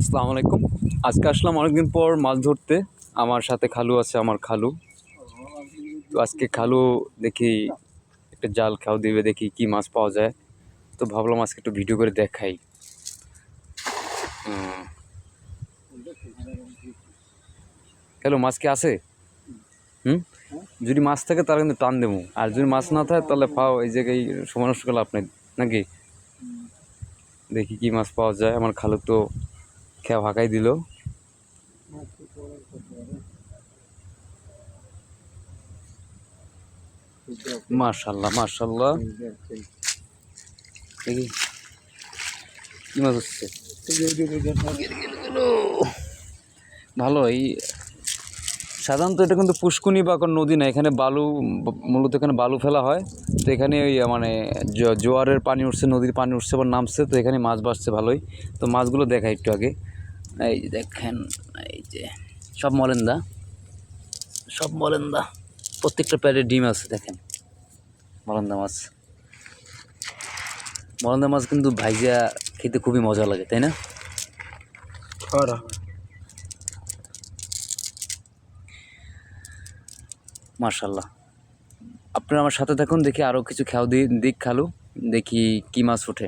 আসসালামু আলাইকুম। আজকে আসলাম অনেকদিন পর মাছ ধরতে। আমার সাথে খালু আছে, আমার খালু। তো আজকে খালু দেখি একটা জাল খাও দিবে, দেখি কি মাছ পাওয়া যায়। তো ভাবলাম আজকে একটু ভিডিও করে দেখাই। হ্যালো, মাছ কি আছে? হুম, যদি মাছ থাকে তাহলে কিন্তু টান দেবো, আর যদি মাছ না থাকে তাহলে পাও এই জায়গায় সময় নষ্ট করলে আপনি নাকি। দেখি কি মাছ পাওয়া যায়। আমার খালু তো খেয়া ভাগাই দিল। মাশাল্লাহ মাশাল্লাহ, দেখি কি মাছ হচ্ছে। ভালো। এই সাধারণত এটা কিন্তু পুষ্কুনি বা কোনো নদী না, এখানে বালু, মূলত এখানে বালু ফেলা হয়। তো এখানে ওই মানে জোয়ারের পানি উঠছে, নদীর পানি উঠছে বা নামছে, তো এখানে মাছ বাসছে ভালোই। তো মাছগুলো দেখাই একটু আগে। এই যে দেখেন, এই যে সব মলেন্দা, সব মলেন্দা, প্রত্যেকটা প্যাডে ডিম আছে। দেখেন মলেন্দা মাছ। মলেন্দা মাছ কিন্তু ভাইজা খেতে খুবই মজা লাগে, তাই না? মার্শাল্লাহ, আপনারা আমার সাথে থাকুন, দেখি আরও কিছু দিক খালু, দেখি কি মাছ ওঠে।